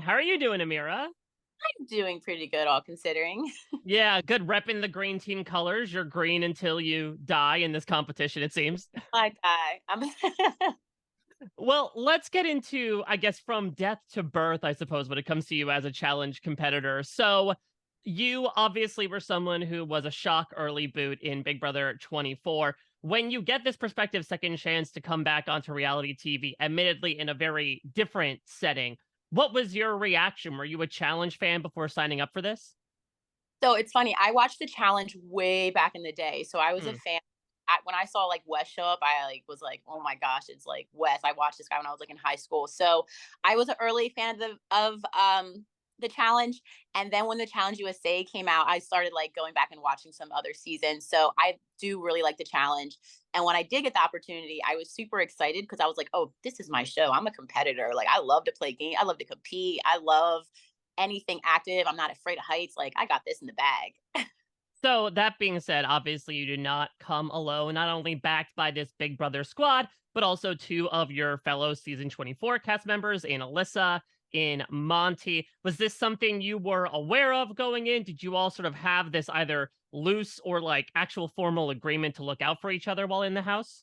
How are you doing, Ameerah? I'm doing pretty good, all considering. Yeah, good repping the green team colors. You're green until you die in this competition, it seems. I die. Well, let's get into, I guess, from death to birth, I suppose, when it comes to you as a challenge competitor. So, you obviously were someone who was a shock early boot in Big Brother 24. When you get this prospective second chance to come back onto reality TV, admittedly in a very different setting, what was your reaction? Were you a challenge fan before signing up for this? So it's funny. I watched the challenge way back in the day, so I was a Hmm. fan. When I saw like Wes show up, I was like, oh my gosh, it's like Wes. I watched this guy when I was like in high school, so I was an early fan of the challenge. And then when the Challenge USA came out, I started like going back and watching some other seasons. So I do really like the challenge. And when I did get the opportunity, I was super excited because I was like, oh, this is my show. I'm a competitor. Like I love to play games. I love to compete. I love anything active. I'm not afraid of heights. Like I got this in the bag. So that being said, obviously you did not come alone, not only backed by this Big Brother squad, but also two of your fellow season 24 cast members in Alyssa, in Monty. Was this something you were aware of going in? Did you all sort of have this either loose or like actual formal agreement to look out for each other while in the house?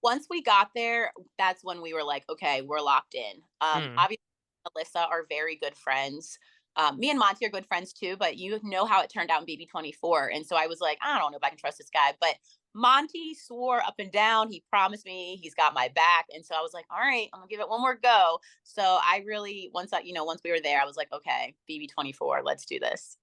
Once we got there, that's when we were like, okay, we're locked in. Hmm. Obviously, Alyssa are very good friends. Me and Monty are good friends too, but you know how it turned out in BB24. And so I was like, I don't know if I can trust this guy. But Monty swore up and down. He promised me he's got my back. And so I was like, all right, I'm gonna give it one more go. So I really, once we were there, I was like, okay, BB24, let's do this.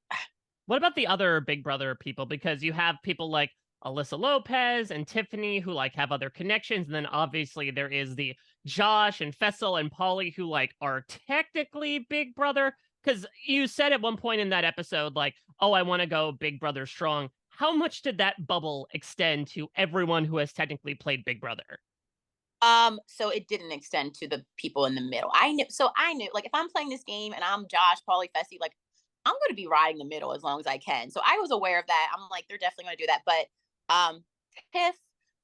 What about the other Big Brother people? Because you have people like Alyssa Lopez and Tiffany who like have other connections, and then obviously there is the Josh and Fessel and Polly who like are technically Big Brother. Because you said at one point in that episode, like, "Oh, I want to go Big Brother strong." How much did that bubble extend to everyone who has technically played Big Brother? So it didn't extend to the people in the middle. I knew like if I'm playing this game and I'm Josh, Paulie, Fessy, like I'm gonna be riding the middle as long as I can. So I was aware of that. I'm like, they're definitely gonna do that. But Tiff,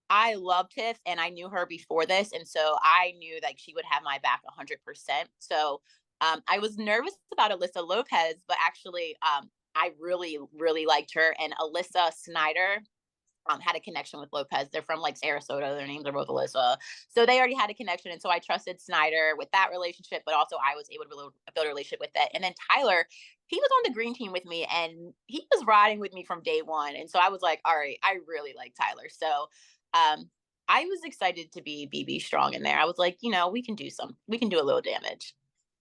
I love Tiff and I knew her before this, and so I knew like she would have my back 100%. So I was nervous about Alyssa Lopez, but actually I really, really liked her. And Alyssa Snyder had a connection with Lopez. They're from like Sarasota. Their names are both Alyssa. So they already had a connection. And so I trusted Snyder with that relationship, but also I was able to build a relationship with that. And then Tyler, he was on the green team with me and he was riding with me from day one. And so I was like, all right, I really like Tyler. So I was excited to be BB strong in there. I was like, we can do a little damage.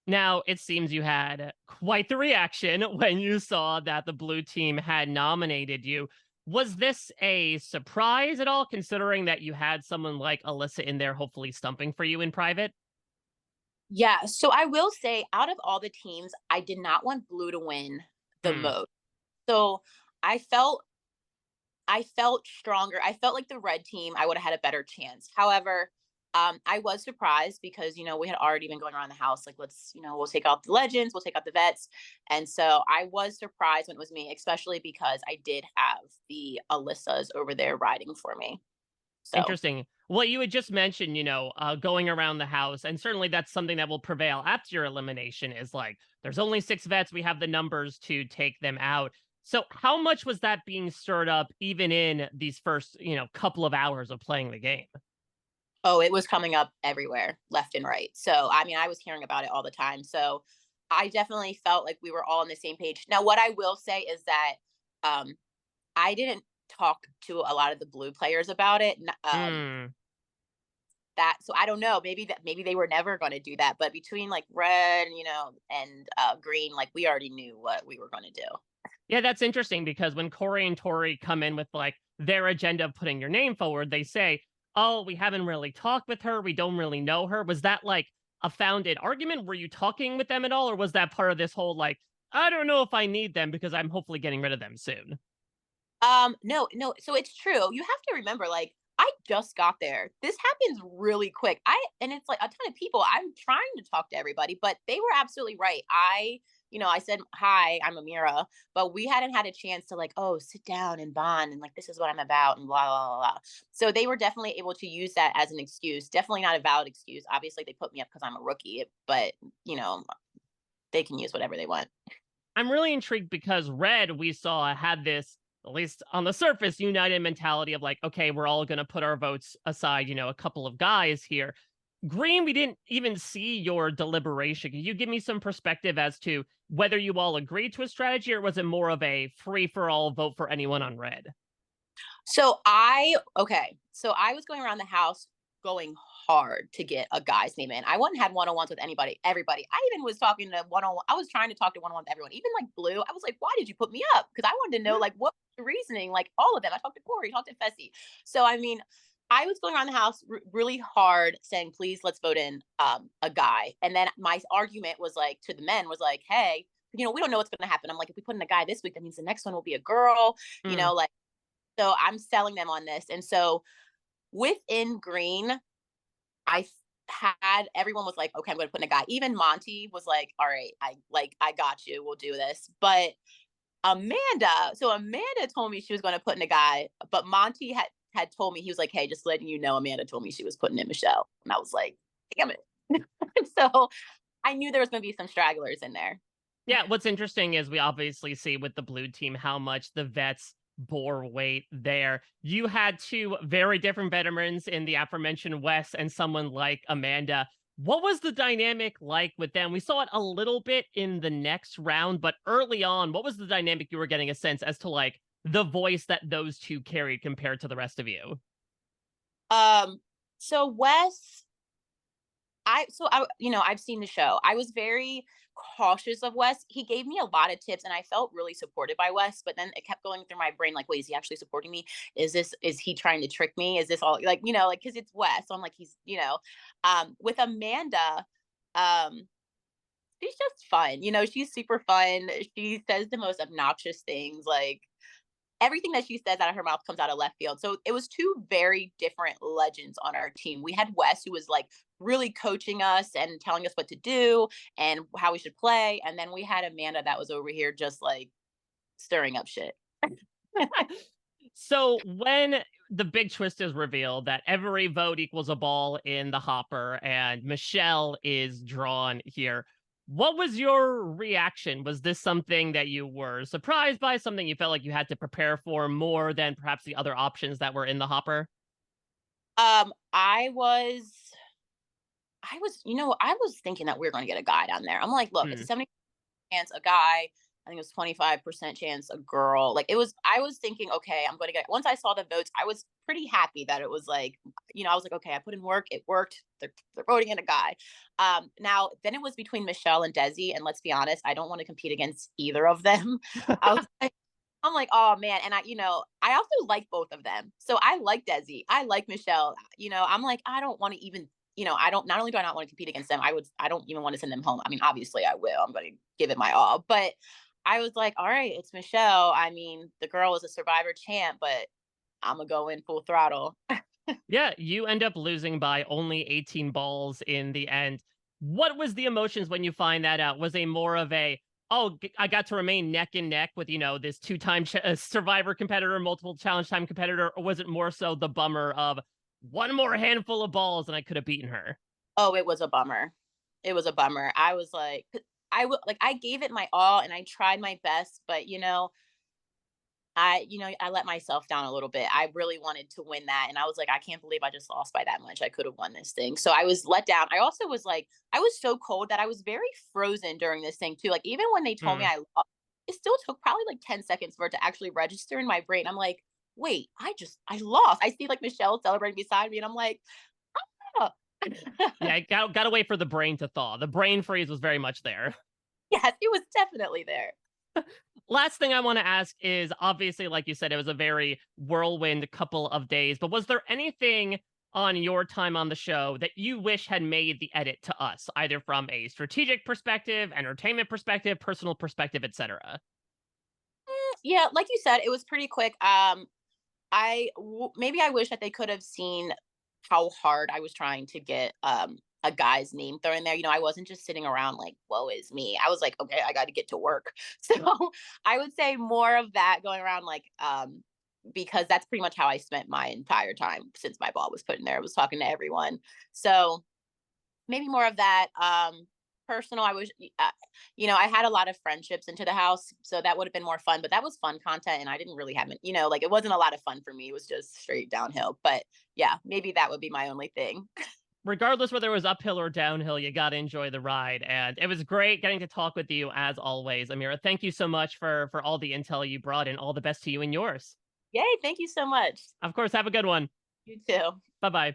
Now, it seems you had quite the reaction when you saw that the blue team had nominated you. Was this a surprise at all, considering that you had someone like Alyssa in there hopefully stumping for you in private? Yeah. So I will say, out of all the teams, I did not want blue to win the Hmm. most. So I felt stronger. I felt like the red team, I would have had a better chance. However, I was surprised because we had already been going around the house like, we'll take out the legends, we'll take out the vets, and so I was surprised when it was me, especially because I did have the Alyssas over there riding for me. So Interesting. Well, you had just mentioned, going around the house, and certainly that's something that will prevail after your elimination is like, there's only six vets. We have the numbers to take them out. So, how much was that being stirred up even in these first, couple of hours of playing the game? oh, it was coming up everywhere, left and right. So I mean, I was hearing about it all the time. So I definitely felt like we were all on the same page. Now, what I will say is that um, I didn't talk to a lot of the blue players about it. Hmm. That so I don't know. Maybe they were never going to do that. But between like red, and green, like we already knew what we were going to do. Yeah, that's interesting because when Corey and Tori come in with like their agenda of putting your name forward, they say, "Oh, we haven't really talked with her. We don't really know her." Was that like a founded argument? Were you talking with them at all, or was that part of this whole like, I don't know if I need them because I'm hopefully getting rid of them soon? No, no. So it's true. You have to remember, like, I just got there. This happens really quick. And it's like a ton of people. I'm trying to talk to everybody, but they were absolutely right. I said, hi, I'm Ameerah, but we hadn't had a chance to like, oh, sit down and bond and like, this is what I'm about and blah, blah, blah, blah. So they were definitely able to use that as an excuse. Definitely not a valid excuse. Obviously, they put me up because I'm a rookie, but, you know, they can use whatever they want. I'm really intrigued because Red, we saw, had this, at least on the surface, united mentality of like, okay, we're all going to put our votes aside, a couple of guys here. Green, we didn't even see your deliberation. Can you give me some perspective as to whether you all agreed to a strategy or was it more of a free for all vote for anyone on Red? So I was going around the house going hard to get a guy's name in. I wouldn't had one-on-ones with everybody. I even was talking to one-on-one. I was trying to talk to one-on-one with everyone, even like Blue. I was like, why did you put me up? Because I wanted to know like what the reasoning, like all of them. I talked to Corey, talked to Fessy. So I mean, I was going around the house really hard saying, please let's vote in a guy. And then my argument was like to the men was like, hey, we don't know what's gonna happen. I'm like, if we put in a guy this week, that means the next one will be a girl, Mm. like so I'm selling them on this. And so within Green, I had everyone was like, okay, I'm going to put in a guy. Even Monty was like, all right, I got you. We'll do this. But Amanda told me she was going to put in a guy, but Monty had told me, he was like, hey, just letting you know, Amanda told me she was putting in Michelle. And I was like, damn it. So I knew there was going to be some stragglers in there. Yeah, what's interesting is we obviously see with the blue team how much the vets bore weight there. You had two very different veterans in the aforementioned Wes and someone like Amanda. What was the dynamic like with them? We saw it a little bit in the next round, but early on, what was the dynamic you were getting a sense as to like the voice that those two carried compared to the rest of you? Um, so Wes, I've seen the show. I was very cautious of Wes. He gave me a lot of tips and I felt really supported by Wes, but then it kept going through my brain like, wait, is he actually supporting me? Is he trying to trick me? Is this all like, cuz it's Wes. So I'm like with Amanda, um she's just fun. She's super fun. She says the most obnoxious things like everything that she says out of her mouth comes out of left field. So it was two very different legends on our team. We had Wes, who was like really coaching us and telling us what to do and how we should play. And then we had Amanda that was over here just like stirring up shit. So when the big twist is revealed that every vote equals a ball in the hopper and Michelle is drawn here, what was your reaction? Was this something that you were surprised by, something you felt like you had to prepare for more than perhaps the other options that were in the hopper? Um, I was, I was thinking that we were going to get a guy down there. I'm like, look, it's Hmm. a 70 chance a guy. I think it was 25% chance a girl. Like I was thinking, okay, I'm going to get, once I saw the votes, I was pretty happy that it was like, I was like, okay, I put in work. It worked. They're voting in a guy. Now, then it was between Michelle and Desi. And let's be honest, I don't want to compete against either of them. I was I'm like, oh man. And I also like both of them. So I like Desi. I like Michelle. I'm like, I don't want to even, I don't, not only do I not want to compete against them, I don't even want to send them home. I mean, obviously I will. I'm going to give it my all. But I was like, all right, it's Michelle. I mean, the girl is a survivor champ, but I'm going to go in full throttle. Yeah, you end up losing by only 18 balls in the end. What was the emotions when you find that out? Was a more of a, oh, I got to remain neck and neck with, this two-time survivor competitor, multiple challenge time competitor, or was it more so the bummer of one more handful of balls and I could have beaten her? Oh, it was a bummer. It was a bummer. I was like, I gave it my all and I tried my best, but I let myself down a little bit. I really wanted to win that. And I was like, I can't believe I just lost by that much. I could have won this thing. So I was let down. I also was like, I was so cold that I was very frozen during this thing too. Like even when they told me Mm. I lost, it still took probably like 10 seconds for it to actually register in my brain. I'm like, wait, I lost. I see like Michelle celebrating beside me and I'm like, oh. Yeah, got to wait for the brain to thaw. The brain freeze was very much there. Yes, it was definitely there. Last thing I want to ask is obviously, like you said, it was a very whirlwind couple of days, but was there anything on your time on the show that you wish had made the edit to us, either from a strategic perspective, entertainment perspective, personal perspective, etc.? Yeah, like you said, it was pretty quick. Maybe I wish that they could have seen how hard I was trying to get a guy's name thrown in there. I wasn't just sitting around like, woe is me. I was like, okay, I got to get to work. So I would say more of that going around like because that's pretty much how I spent my entire time since my ball was put in there. I was talking to everyone. So maybe more of that. personal. I was, I had a lot of friendships into the house, so that would have been more fun. But that was fun content, and I didn't really have it. Like it wasn't a lot of fun for me. It was just straight downhill. But yeah, maybe that would be my only thing. Regardless whether it was uphill or downhill, you got to enjoy the ride. And it was great getting to talk with you as always, Ameerah. Thank you so much for all the intel you brought, and all the best to you and yours. Yay! Thank you so much. Of course, have a good one. You too. Bye bye.